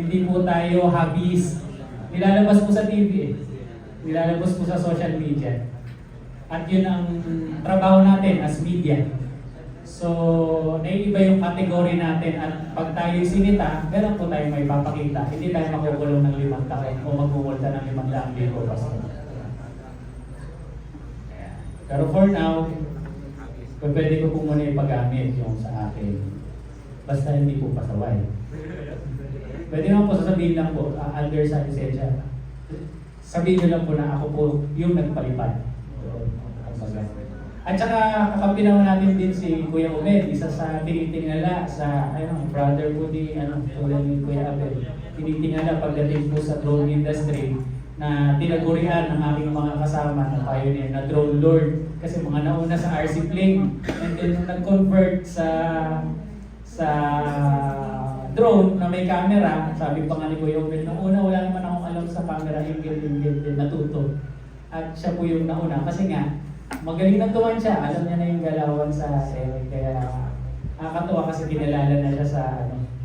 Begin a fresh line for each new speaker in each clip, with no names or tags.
Hindi po tayo hobbies. Nilalabas po sa TV eh. Nilalabas po sa social media. At yun ang trabaho natin as media. So, naiiba yung kategory natin at pag tayo sinita, meron po tayong may papakita. Hindi tayo makukulong ng 5 taon o magmumulta ng 500,000 basta. Pero for now, pwede ko po muna ipagamit yung sa akin. Basta hindi po pasaway. Pwede naman po sasabihin lang po, under sa lisensya. Sabihin nyo lang po na ako po yung nagpalipad. At saka kakampi naman natin din si Kuya Obed, isa sa tinitingala sa brother po ni Kuya Abel. Tinitingala pagdating po sa drone industry na tinagurian ng aking mga kasama na pioneer na drone lord. Kasi mga nauna sa RC plane and then nung nag-convert sa drone na may camera, sabi pa nga ni Kuya Obed, nung una wala naman akong alam sa camera, ingil-ingil din, natuto. At siya po yung nauna kasi nga, magaling na tuwan siya, alam niya na yung galawan sa kaya nakakatuwa kasi kinalala na siya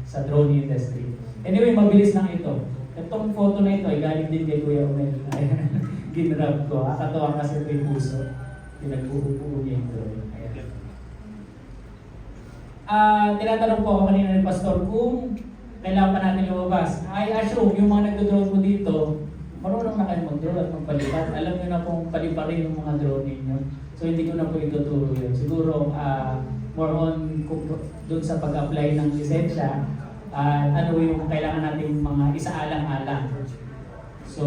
sa drone industry. Anyway, mabilis lang ito. Itong photo na ito ay galing din kay Kuya Obed. Ginrab ko, nakakatuwa kasi may puso. Pinagbubuo niya yung drone. Tinatanong po ako kanina ng pastor kung kailangan pa natin lumabas. I assume yung mga nagdo-drone po dito, marunong na kayo mag-drone at magpalipad. Alam nyo na kung paliparin yung mga drone ninyo. So hindi ko na po ituturo yun. Siguro more on doon sa pag-apply ng lisensya, ano yung kailangan natin mga isaalang-alang. So,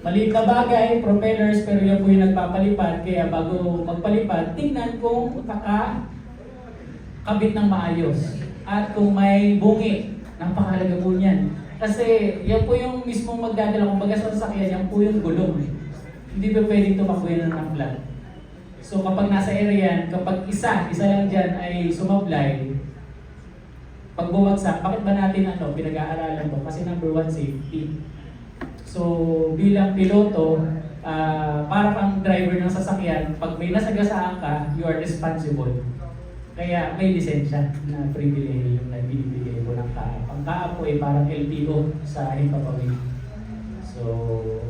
maliit na bagay, propellers, pero yan po yung nagpapalipad. Kaya bago magpalipad, tingnan kung kabit ng maayos. At kung may bungi, napakahalaga po niyan. Kasi yan po yung mismong magdadala, kumbaga sa sasakyan, yan po yung gulong. Hindi ba pwedeng tumakbuhin ng flat? So kapag nasa area yan, kapag isa lang dyan ay sumablay, pag bumagsak, bakit ba natin pinag-aaralan to? Kasi number 1, safety. So bilang piloto, para kang driver ng sasakyan, pag may nasagasaan ka, you are responsible. Kaya may lisensya na privilege yung binibigay ko ng KAAP. Ang KAAP po ay parang LTO sa Himpapawid. So,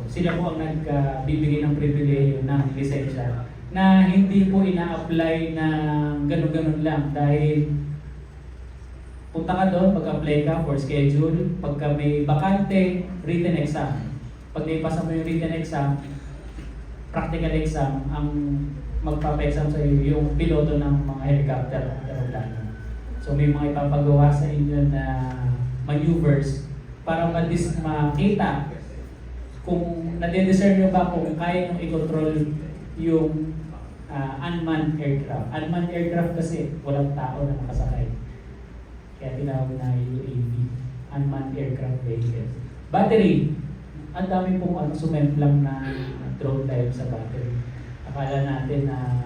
sila po ang nagbibigay ng privilege ng lisensya na hindi po ina-apply ng ganun-ganun lang dahil punta ka doon, pag-apply ka for schedule, pagka may bakante, written exam. Pag naipasa mo yung written exam, practical exam, ang magpapa-exam sa iyo yung piloto ng mga helicopter at aeroplano. So may mga ipapagawa sa inyo na maneuvers para makita kung nade-discern nyo ba kung kaya nyo i-control yung unmanned aircraft. Unmanned aircraft kasi walang tao na nakasakay. Kaya tinawag na UAV, Unmanned Aircraft Vehicle. Battery. Ang dami pong sumemplang na drone type sa battery. Akala natin na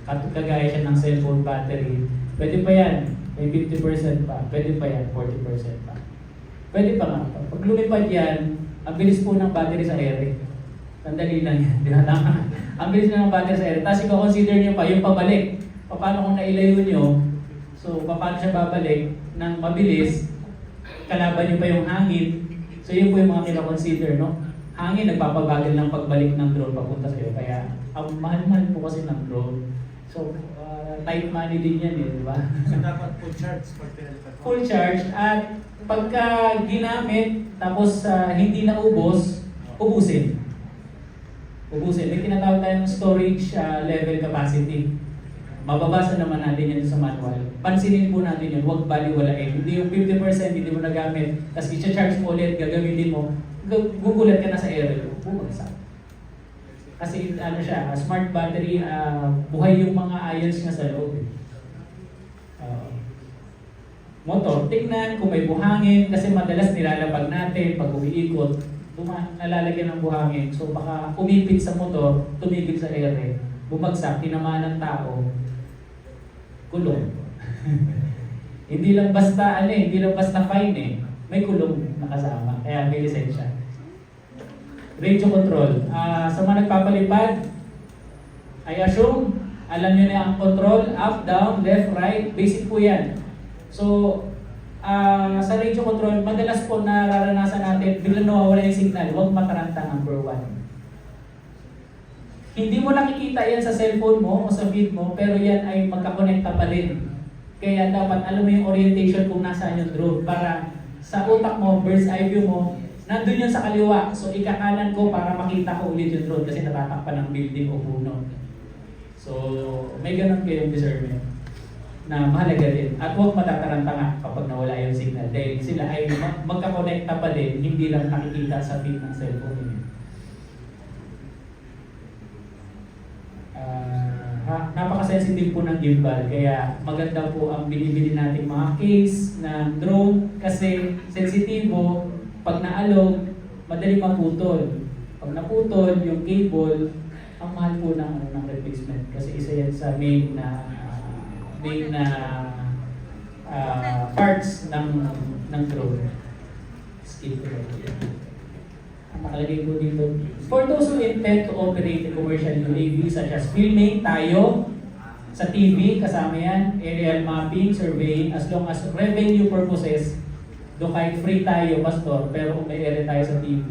kagaya siya ng cellphone battery, pwede pa yan, may 50% pa, pwede pa yan, 40% pa. Pwede pa nga. Pag lumipad yan, ang bilis po ng battery sa ere. Sandali lang yan, dinatama. Ang bilis na ng battery sa ere. Tapos i-consider nyo pa yung pabalik. Paano kung nailayo nyo, so paano siya babalik ng mabilis, kalaban nyo pa yung hangin. So yun po yung mga kina-consider, no? Hangin, nagpapabagal ng pagbalik ng drone papunta sa'yo. Kaya, ang mahal-mahal po kasi ng drone. So, tight money din yan di ba?
So, dapat full charge pag pinalipat.
Full charge. At pagka ginamit, tapos hindi naubos, ubusin. Ubusin. May tinatawag tayong storage level capacity. Mababasa naman natin yan sa manual. Pansinin po natin yun, huwag baliwalain. Hindi yung 50% hindi mo nagamit, tapos i-charge mo ulit, gagamitin mo, gugulat ka na sa area, bumagsak. Kasi siya, smart battery, buhay yung mga ions niya sa loob. Motor, tingnan kung may buhangin, kasi madalas nilalabag natin pag umiikot, nalalagyan ng buhangin. So baka umipit sa motor, tumigil sa ere, bumagsak, tinamaan ng tao, kulong. Hindi lang basta hindi lang basta fine may kulong nakasama, kaya may lisensya. Radio control. Sa mga nagpapalipad, I assume, alam nyo na ang control, up, down, left, right, basic po yan. So, sa radio control, madalas po nararanasan natin, biglang nawawala yung signal, huwag mataranta, number 1. Hindi mo nakikita yan sa cellphone mo o sa feed mo, pero yan ay magkakonekta pa din. Kaya dapat alam mo yung orientation kung nasaan yung drone para sa utak mo, bird's eye view mo, nandun yun sa kaliwa. So ikakanan ko para makita ko ulit yung drone kasi natatakpan ng building o puno. So may ganun kayong discernment na mahalaga din. At huwag matataranta nga kapag nawala yung signal dahil sila ay magkakonekta pa din, hindi lang nakikita sa feed ng cellphone niyo. Napaka-sensitive po ng gimbal, kaya maganda po ang binibili nating mga case ng drone kasi sensitibo, pag naalog, madali maputol. Pag naputol yung cable, ang mahal po ng replacement kasi isa yan sa main na parts ng drone. Skip ko lang. Ang nakalagay po dito. For those who intend to operate a commercial UAV such as filming, tayo, sa TV, kasama yan, aerial mapping, surveying, as long as revenue purposes, do kahit free tayo, pastor, pero kung may area tayo sa TV,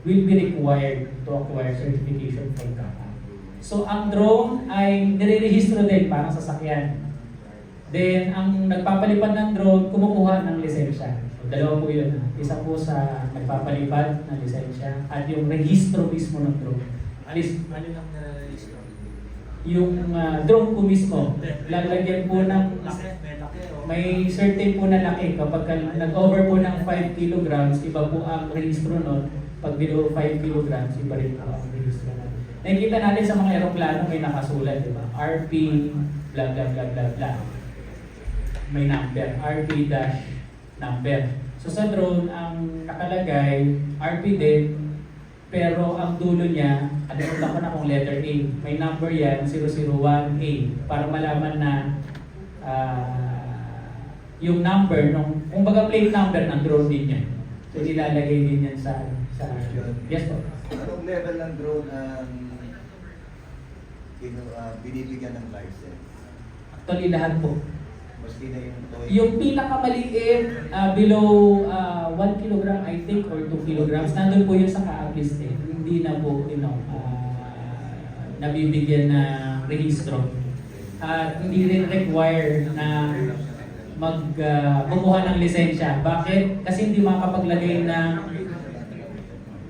will be required to acquire certification for CAPA. So, ang drone ay nire-rehistro din parang sasakyan. Then, ang nagpapalipad ng drone, kumukuha ng lisensya. So, dalawa po yun. Isa po sa nagpapalipad ng lisensya at yung rehistro mismo ng drone.
Ano lang na-register?
Yung drone po mismo, lalagyan po ng may certain po na laki. Kapag nag-over po ng 5 kilograms, iba po ang rehistro nun. Pag below 5 kilograms, iba rin po ang rehistro nun. Nakikita natin sa mga aeroplano may nakasulat, di ba? RP, blah blah blah blah blah. May number, RP dash number. So sa drone, ang nakalagay, RP din, pero ang dulo niya, alimutan ko na kung letter A. May number yan, 001A, para malaman na yung number, kung baga plate number ng drone din yan. So ilalagay din yan sa yes po.
Anong level ng drone ang binibigyan ng license?
Actually lahat po.
Maski na yung toy?
Yung pinakamaliit, below 1 kilogram I think or 2 kilograms, nandun po yun sa CAAP list eh. Hindi na po, nabibigyan na rehistro. At hindi rin require na kumuha ng lisensya. Bakit? Kasi hindi makapaglagay ng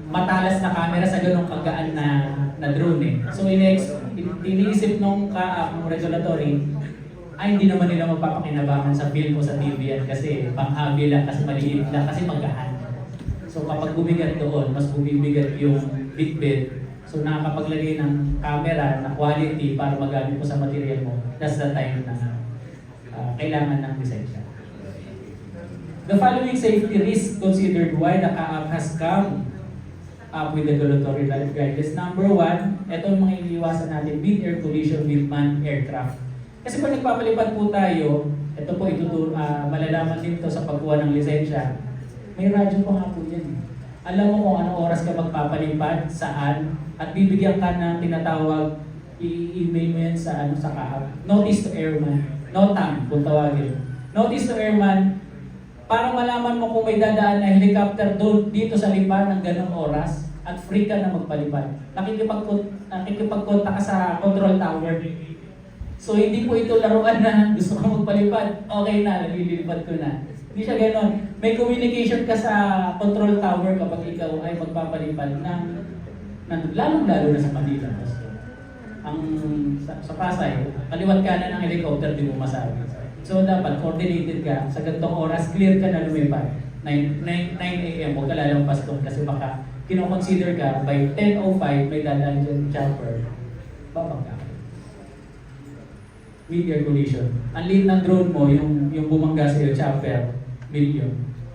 matalas na camera sa ganong kagaan na drone eh. So iniisip nung CAAP, nung regulatory, ay hindi naman nila magpapakinabangan sa film o sa TV yan kasi pang-hobby lang, kasi maliit lang, kasi magahan. So kapag bumigat doon, mas bumibigat yung bitbit. So nakakapaglagay ng camera na quality para magamit mo sa material mo. That's the time na kailangan ng lisensya. The following safety risks considered why the CAAP has come up with the regulatory guidelines. Number 1, ito yung mga iniiwasan natin, mid-air collision with manned aircraft. Kasi pag nagpapalipad po tayo, ito po malalaman din ito sa pagkuha ng lisensya, may radyo pa nga po yan. Alam mo kung anong oras ka magpapalipad, saan, at bibigyan ka ng tinatawag, i-email mo yan sa CAAP. Notice to airman, NOTAM kung tawagin. Notice to airman, para malaman mo kung may dadaan na helicopter doon dito sa lipa ng ganong oras, at free ka na magpalipad. Nakikipagkonta ka sa control tower. So hindi po ito laruan na gusto ko magpalipad, okay na, nalilipad ko na. Hindi siya ganon. May communication ka sa control tower kapag ikaw ay magpapalipad ng lalong-lalo na sa Manila. Ang sa Pasay, kaliwat ka na ng helicopter, di mo masabi. So dapat coordinated ka, sa gantong oras, clear ka na lumipad. 9 a.m. huwag ka lalampas doon kasi baka kinoconsider ka by 10:05 may dadaan dyan chopper, babangga ka. Mid-air collision. Ang liit ng drone mo, yung bumangga sa iyo, chopper,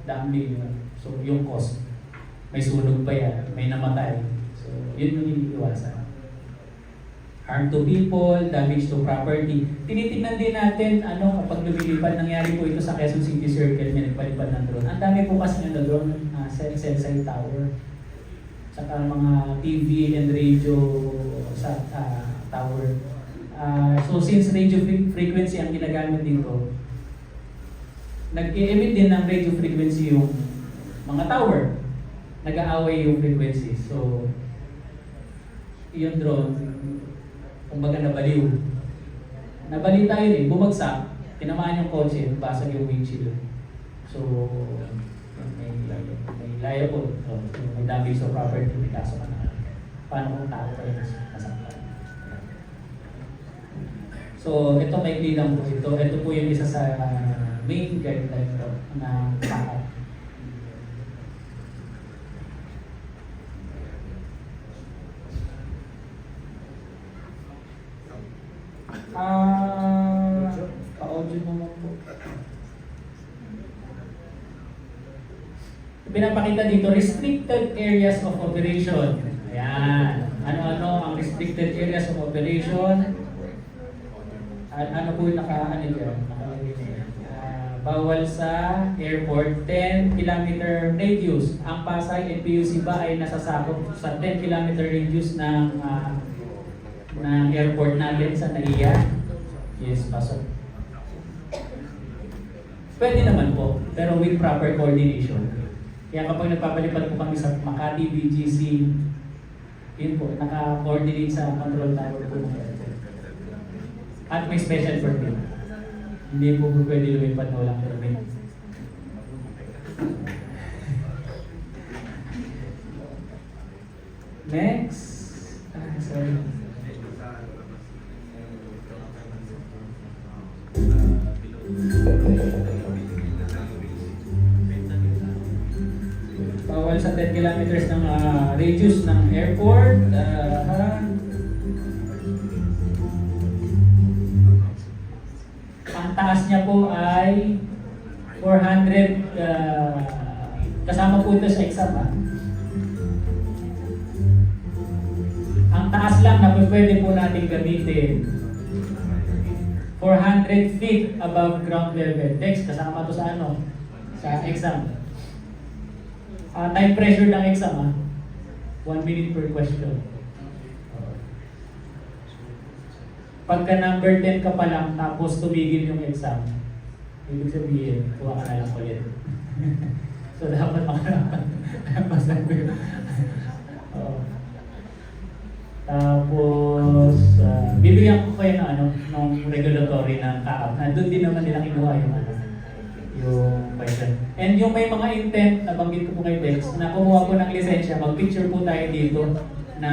daang million. So yung cost, may sunog pa yan, may namatay. So yun yung iniiwasan. Harm to people, damage to property. Tinitingnan din natin kapag lumilipad, nangyari po ito sa Quezon City Circle, may nagpalipad ng drone. Ang dami po kasi ng drone, cell site tower. Saka mga TV and radio sa tower. So since radio frequency ang ginagamit dito, nag-i-emit din ng radio frequency yung mga tower. Nag-aaway yung frequency. So, yung drone, kumbaga nabaliw. Nabalita yun eh, bumagsak, tinamaan yung kotse, basag yung windshield. So, may liable, so, may damage sa property, may kaso ka na. Paano kung tao pa yung nasaktan? So, ito may lang po ito. Ito po yung isa sa main guideline po na pakap. Pa-audio naman po. Pinapakita dito, restricted areas of operation. Ayan. Ano-ano ang restricted areas of operation? Ano po yung nakalagay dyan? Bawal sa airport, 10 kilometer radius. Ang Pasay NPUC ba ay nasasakop sa 10 kilometer radius ng airport natin sa NAIA? Yes, pasok. Pwede naman po, pero with proper coordination. Kaya kapag nagpapalipad po kami sa Makati, BGC, yun po, naka-coordinate sa control tower po ng airport. At may special permit. Hindi po pwede lumipad na walang permit. Next. Sorry. Bawal sa 10 kilometers ng radius ng airport. Ang taas niya po ay 400, kasama po ito sa exam. Ang taas lang na pwede po natin gamitin, 400 feet above ground level. Next, kasama to sa ano? Sa exam. Time pressure ng exam, 1 minute per question. Pagka number 10 ka pa lang, tapos tumigil yung exam, ibig sabihin, kuha ka na lang ulit. So dapat makapagpasan ko yun. Tapos, bibigyan ko kayo ng regulatory ng CAAP. Doon din naman nila kinuha yung question. And yung may mga intent, nabanggit ko po kay Dex, na kumuha po ng lisensya, mag-picture po tayo dito na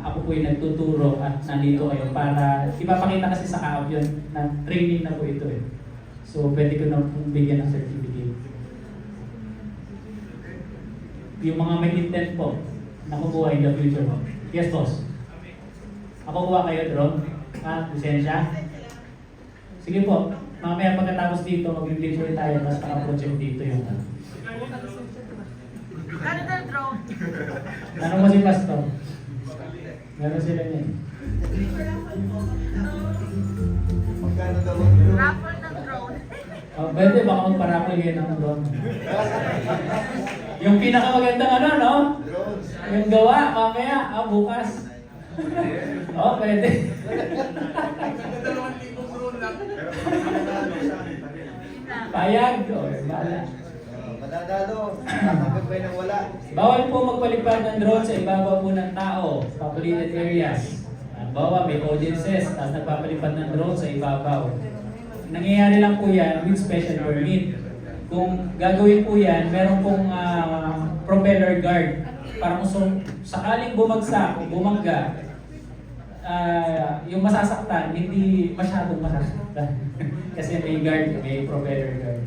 ako po yung nagtuturo at nandito kayo para ipapakita kasi sa CAAP yun na training na po ito eh. So pwede ko na pong bigyan ng certificate. Yung mga may intent po na kumuha in the future po. Yes, boss. Ako kuha kayo, drone? Lisensya? Sige po. Mamaya pagkatapos dito, mag-picture tayo, tapos naka-project dito yung
Canada drone.
Tanong mo si Pastor. Meron sila niyan.
Magkano daw ang drone?
Raffle ng drone.
Pwede, baka magparapol yun ng drone. Yung pinakamagandang no?
Drones.
Yung gawa, mamaya, bukas. Pwede. Payag, bala.
Mananalo. Tatanggap kayo ng wala.
Bawal po magpalipad ng drone sa ibabaw po ng tao, populated areas. Bawa may audiences, tapos nagpapalipad ng drone sa ibabaw. Nangyayari lang po yan with special permit. Kung gagawin po yan, meron pong propeller guard. Para kung sakaling bumagsak o bumangga, yung masasaktan, hindi masyadong masasaktan. Kasi may guard, may propeller guard.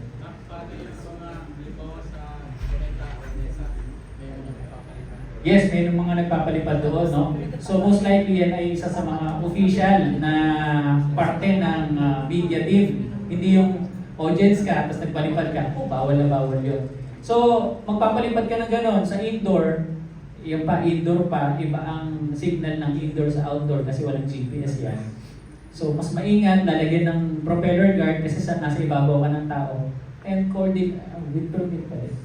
Yes, may mga nagpapalipad doon, no? So most likely yan ay isa sa mga official na parte ng media team. Hindi yung audience ka, tapos nagpalipad ka, bawal na bawal yun. So, magpapalipad ka ng ganon sa indoor, yung pa, indoor pa, iba ang signal ng indoor sa outdoor kasi walang GPS yan. So, mas maingat, lalagyan ng propeller guard kasi nasa ibabaw ka ng tao. And coordinate, with permit pa rin.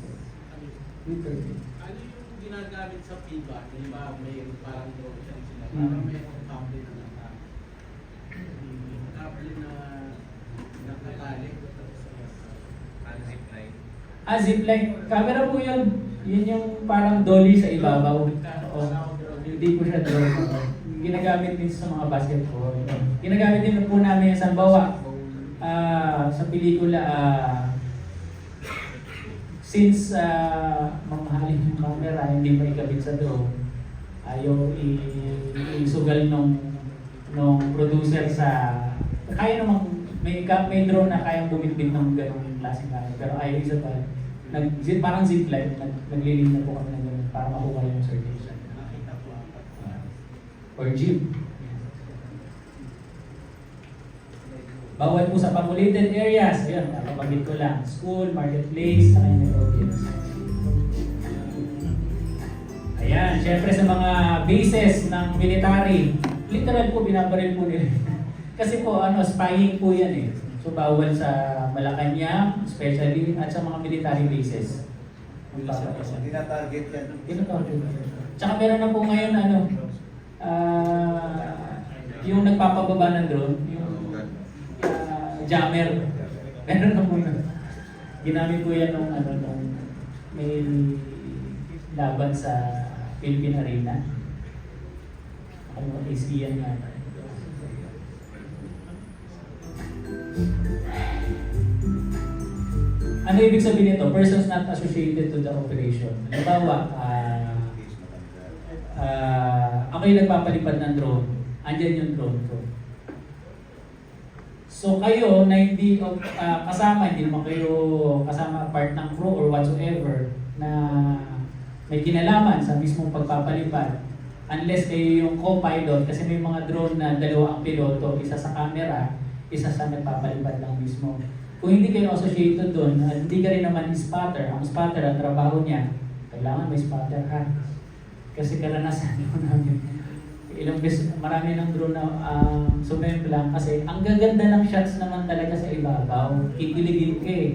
With permit.
Ano yung ginagamit sa FIBA? Di ba may parang drone sila? Parang may tablet na nakatali.
Zipline. Camera po yun. Yun yung parang dolly sa ibabaw. Oo. Hindi po siya drone. Ginagamit din sa mga basketball. Ginagamit din po namin sa bawa. Sa pelikula, since mamahalin yung camera, hindi pa ikabit sa drone, ayaw isugal nung producer sa kaya namang may drone na kayang bumitbit ng ganong klaseng camera, pero ayaw isa pa parang zipline, naglilin na po kami ng ganun para makuha yung certification. Or jeep. Bawal po sa populated areas. Ayun, nakapagit ko lang. School, marketplace, sa kanyang audience. Ayan, syempre sa mga bases ng military, literal po binabaril po nila. Kasi po, spying po yan eh. So bawal sa Malacanang, especially, at sa mga military bases.
Tinatarget yan.
Tsaka meron na po ngayon, yung nagpapababa ng drone, yung jammer. Meron na po yun. Ginamit po yan nung may laban sa Philippine Arena. ASEAN nga. Ano ibig sabihin nito? Persons not associated to the operation. Halimbawa, ako yung nagpapalipad ng drone. Andyan yung drone ko. So kayo na hindi kasama, hindi naman kayo kasama part ng crew or whatsoever na may kinalaman sa mismong pagpapalipad, unless kayo yung co-pilot, kasi may mga drone na dalawa ang piloto, isa sa camera, isa sa nagpapalipad lang mismo. Kung hindi kayo associated doon, at hindi ka rin naman spotter, ang spotter, ang trabaho niya, kailangan may spotter ha. Kasi karanasan ko namin, ilang beses, marami ng drone na sumemplang kasi ang gaganda ng shots naman talaga sa ibabaw. Kikiligin ka eh.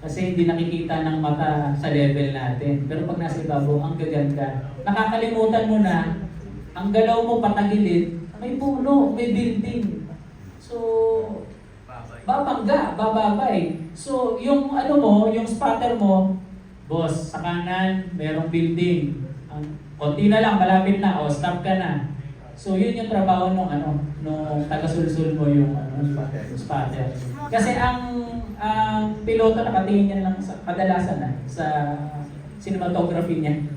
Kasi hindi nakikita ng mata sa level natin. Pero pag nasa ibabaw, ang gaganda. Nakakalimutan mo na, ang galaw mo patagilid, may puno, may building. So, bababay. So, yung yung spotter mo, boss, sa kanan, merong building. Konti na lang, malapit na, stop ka na. So, yun yung trabaho nung taga-sulsul mo yung spotter. Kasi ang piloto nakatingin niya lang kadalasan sa cinematography niya.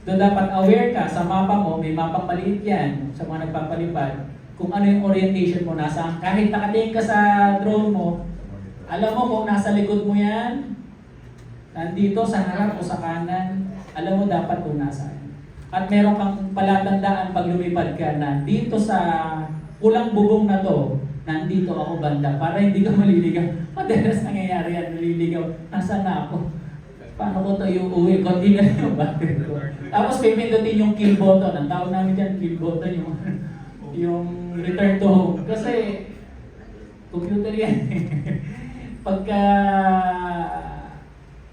Doon dapat aware ka sa mapa mo, may mapang maliit yan sa mga nagpapalipad, kung ano yung orientation mo, nasaan. Kahit nakatingin ka sa drone mo, alam mo kung nasa likod mo yan, nandito, sa harap o sa kanan, alam mo dapat kung nasaan. At meron kang palatandaan pag lumipad ka na dito sa kulang bubong na to, nandito ako banda para hindi ka maliligaw. Madalas nangyayari yan, naliligaw. Nasaan na ako? Paano ko tayo uuwi? Konti na yung battery ko. Tapos pipindutin yung kill button. Ang tawag namin dyan, kill button, yung return to home. Kasi computer yan. Pagka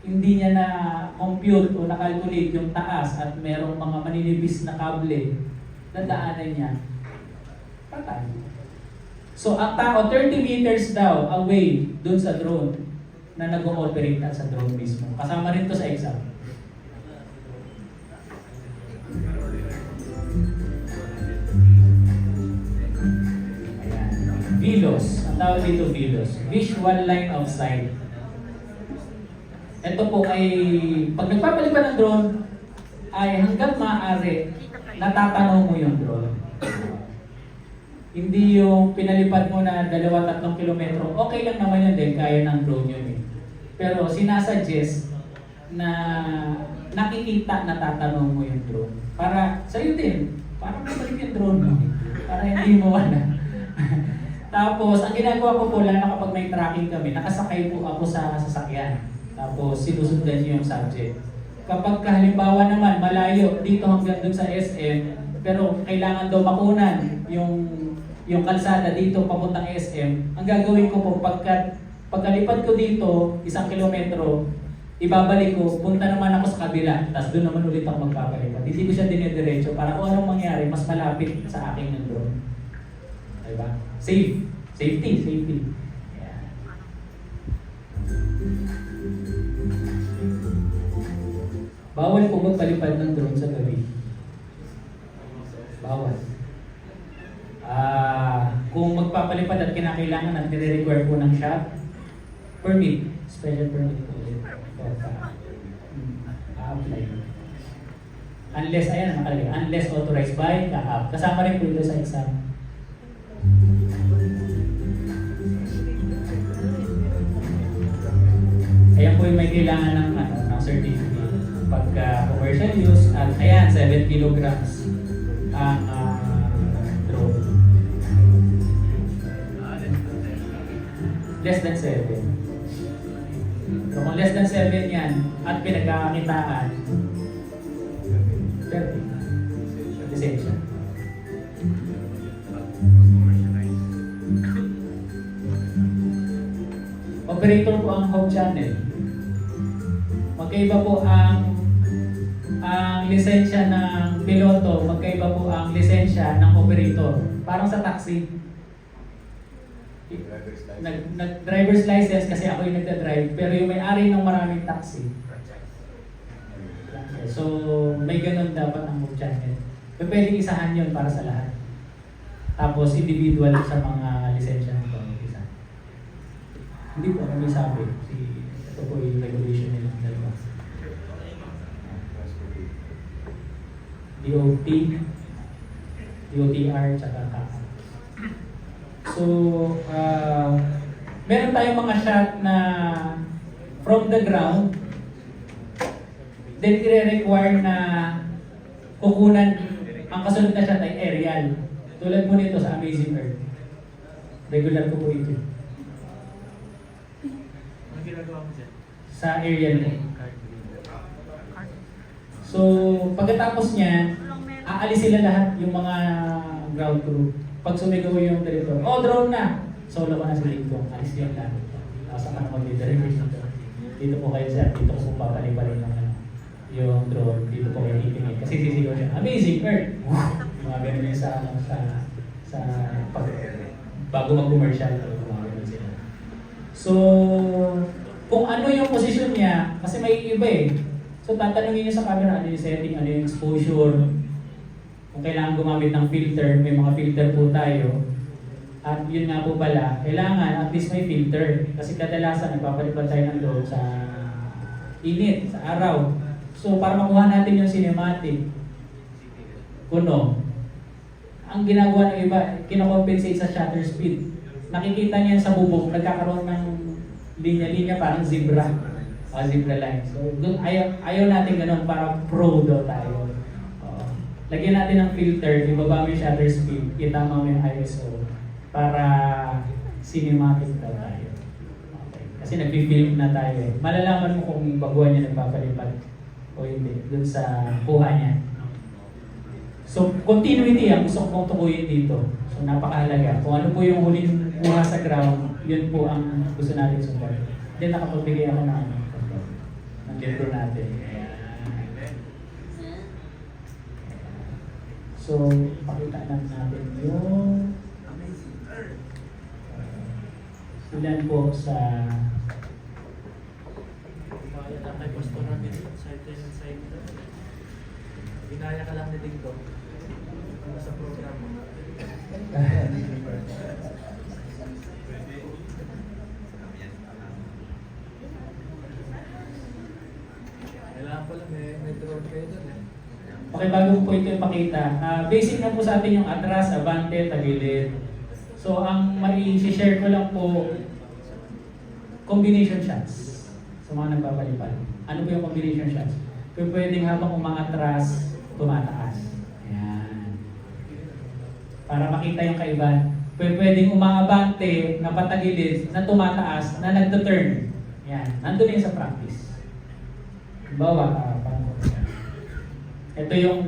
hindi niya na compute o na-calculate yung taas at merong mga maninibis na kable, dadaanan niya, patay. So ang tao, 30 meters daw away dun sa drone na nag-ooperate na sa drone mismo. Kasama rin to sa exam. Ayan. VLOS. Ang tawag dito VLOS. Visual Line of Sight. Ito po ay, pag nagpapalipad ng drone, ay hanggang maaari, natatanaw mo yung drone. Hindi yung pinalipad mo na 2-3 kilometro, okay lang naman yun din, kaya ng drone yun eh. Pero sinasuggest na nakikita, natatanaw mo yung drone. Para sa'yo din, para mabalik yung drone mo. Para hindi mo wala. Tapos, ang ginagawa ko po lang kapag may tracking kami, nakasakay po ako sa sasakyan. Tapos sinusundan niyo yung subject. Kapag halimbawa naman malayo dito hanggang dun sa SM, pero kailangan daw makunan yung kalsada dito papuntang SM, ang gagawin ko po pagkalipad ko dito 1 kilometro, ibabalik ko, punta naman ako sa kabila, tapos doon naman ulit ako magpapalipad. Hindi ko siya dinediretso para kung anong mangyari, mas malapit sa akin ng drone. Diba? Safety. Yeah. Bawal po magpalipad ng drone sa gabi. Bawal. Kung magpapalipad at kinakailangan at nire-require po ng shot, permit, special permit po ulit. A-apply. Unless, ayan nakalagay, unless authorized by CAAP. Kasama rin po ito sa exam. Ayan po yung may kailangan ng certificate. Pagka commercial use, at ayan, 7 kilograms ang drone. Less than 7. So kung less than 7 yan, at pinagkakakitaan, 30. Lisensya. Operator po ang home channel. Magkaiba po ang lisensya ng piloto, magkaiba po ang lisensya ng operator. Parang sa taxi. Driver's license kasi ako yung nagda-drive, pero yung may-ari ng maraming taxi. So, may ganun dapat ang home channel. Pero pwedeng isahan yun para sa lahat. Tapos individual sa mga lisensya ng bawat isa. Hindi po kami sabi. Ito po yung regulation nilang dalawa. DOT, DOTR, tsaka CAAP. So, meron tayong mga shot na from the ground, then i-require na kukunan ang kasunod na shot ay aerial. Tulad mo nito sa Amazing Earth. Regular ko po ito.
Ang ginagawa mo dyan?
Sa aerial mo. So, pagkatapos niyan, aalis sila lahat yung mga ground crew. Pag sumigaw yung director, oh, drone na! Solo ko na sa lingkong, alis yung lahat. Tapos ako na mag-deliver dito. Dito po kayo sir, dito ko po papalibalin ng yung drone, dito po kayo titingin. Kasi sisigaw siya, Amazing Earth! Mga ganun yung sa bago mag-commercial, mga ganun sila. So, kung ano yung position niya, kasi may iba eh. So, tatanungin niyo sa camera, ano yung setting, ano yung exposure. Kung kailangan gumamit ng filter, may mga filter po tayo. At yun nga po pala, kailangan at least may filter. Kasi kadalasan nagpapalipad tayo ng drone sa init, sa araw. So, para makuha natin yung cinematic, kuno, ang ginagawa ng iba, kinocompensate sa shutter speed. Nakikita niyan sa bubong, nagkakaroon ng linya-linya parang zebra. Zebra line. So, ayaw natin ganun para pro daw tayo. Lagyan natin ng filter, ibaba mo yung shutter speed, itama mo yung ISO para cinematic daw tayo. Okay. Kasi nag-film na tayo eh. Malalaman mo kung baguhan niya nagpapalipad o hindi, dun sa kuha niya. So, continuity ang gusto kong tukuyin dito. So, napakahalaga. Kung ano po yung huling kuha sa ground, yun po ang gusto natin sundan. Then, nakapagbigay ako ng libro natin. So, pakita lang natin yung ilan po sa
Kaya lang kay Pastor namin, side and side. Ginaya ka lang ni Dingdo. Ano sa programa? Kailangan pala may drone kayo doon eh.
okay, bago po ito ipakita, basic na po sa atin yung atras, abante, tagilid. So, ang mai-share ko lang po, combination shots sa mga nagpapalipad. Ano po yung combination shots? Kung pwedeng habang umaatras, tumataas. Ayan. Para makita yung kaibahan. Pwedeng umaabante, na patagilid, na tumataas, na nagto-turn. Ayan. Nandun yun sa practice. Bawa, ito yung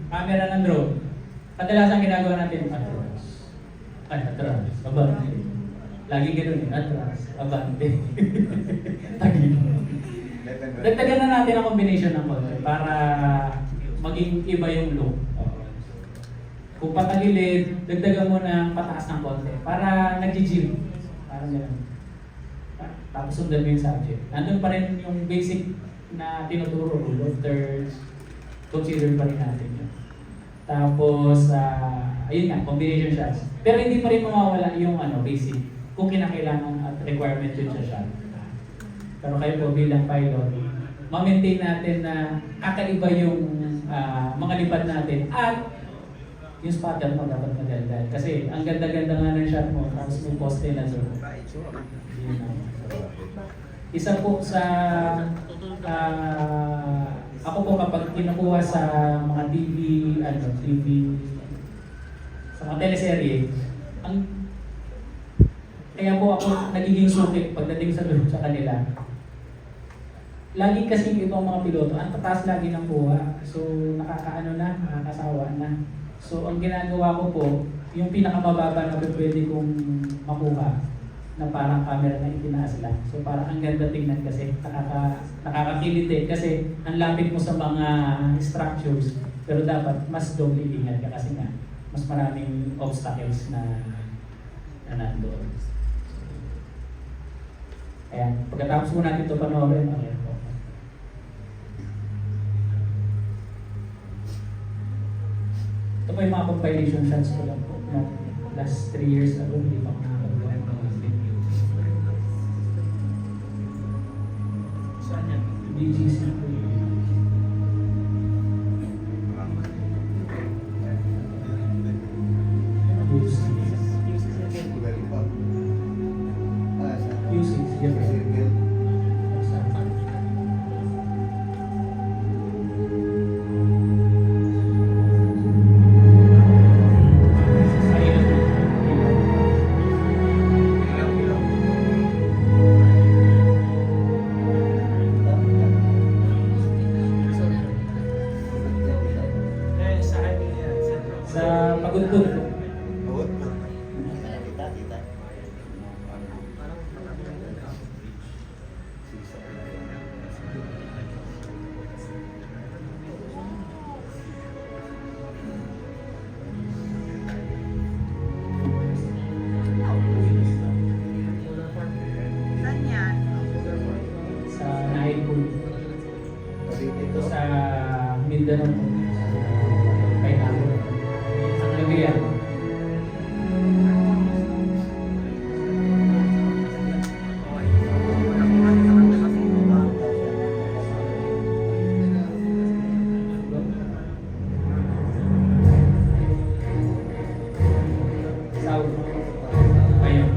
camera ng drone. Kadalasan ginagawa natin yung atras. Atras, abante. Lagi ganoon yung atras, abante. Tagilid. Dagdagan na natin ang combination ng konti para maging iba yung look. Kung patagilid, dagdagan mo ng pataas ng konti para nag-gym. Parang gano'n. Tapos sundan mo yung subject. Nandun pa rin yung basic na tinuturo, rule of thirds, consider pa rin natin yun. Tapos, ayun nga, combination shots. Pero hindi pa rin mawawala yung basic, kung kinakailangan at requirement yun sa shot. Pero kayo po bilang pilot, ma-maintain natin na kakaiba yung mga lipad natin at yung spotter mo dapat maganda. Kasi ang ganda-ganda nga ng shot mo, tapos may poste na doon. Isa po sa ako po kapag kinukuha sa mga TV sa mga teleserye, kaya po ako nagiging suki pagdating sa kanila. Lagi kasi ibang mga piloto, ang tataas lagi ng kuha. So nakakasawa na. So ang ginagawa ko po, yung pinakamababa na pwede kong makuha na parang camera na itinaas lang. So parang ang ganda tingnan kasi nakakakilit din kasi ang lapit mo sa mga structures, pero dapat mas doble ingat ka kasi nga mas maraming obstacles na nandoon. Ayan, pagkatapos mo natin ito panoorin, ayan po. Ito po yung mga compilation shots ko lang po. Last 3 years ago, hindi pa ako nakakagawa.
Saan yan?
BGC po yun. Music, yeah.
Sa highway yan, Central.
Sa Pagudtog po.
Saan yan?
Sa Naipul.
Dito
Sa Mindanao po. Sa Painabo. Ang Lagayan. South. Ayun.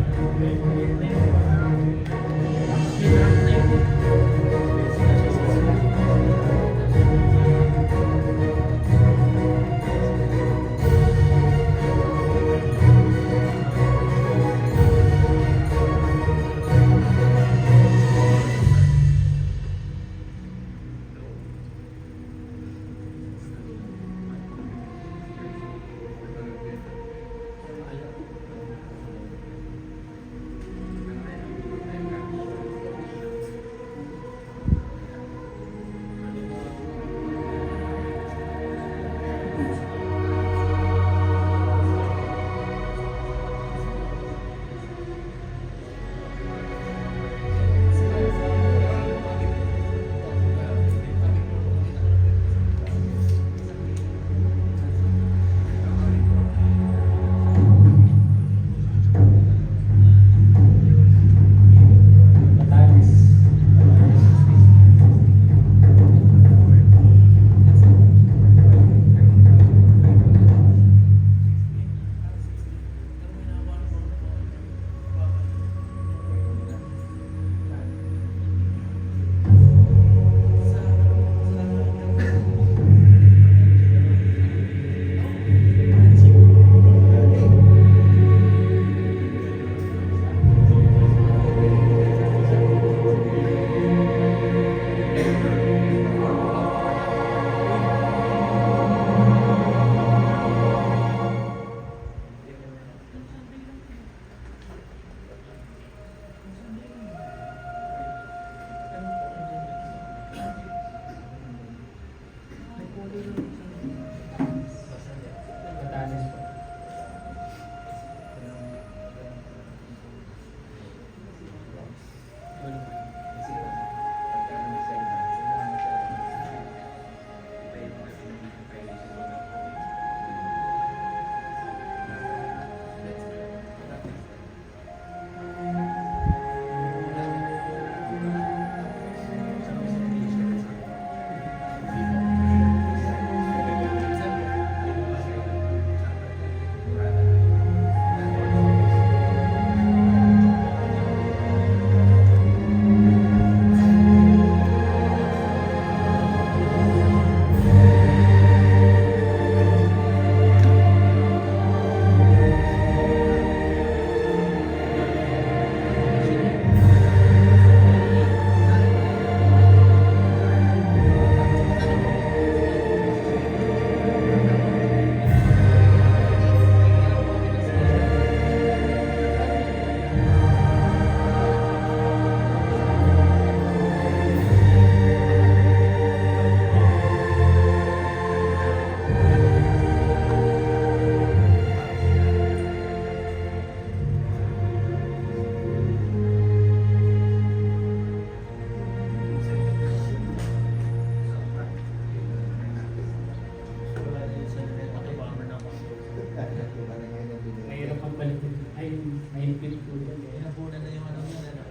Mahigpit po yan.
Inabunan na yung ano yun, ano?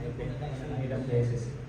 Inabunan na
Ng
yung
ilang beses.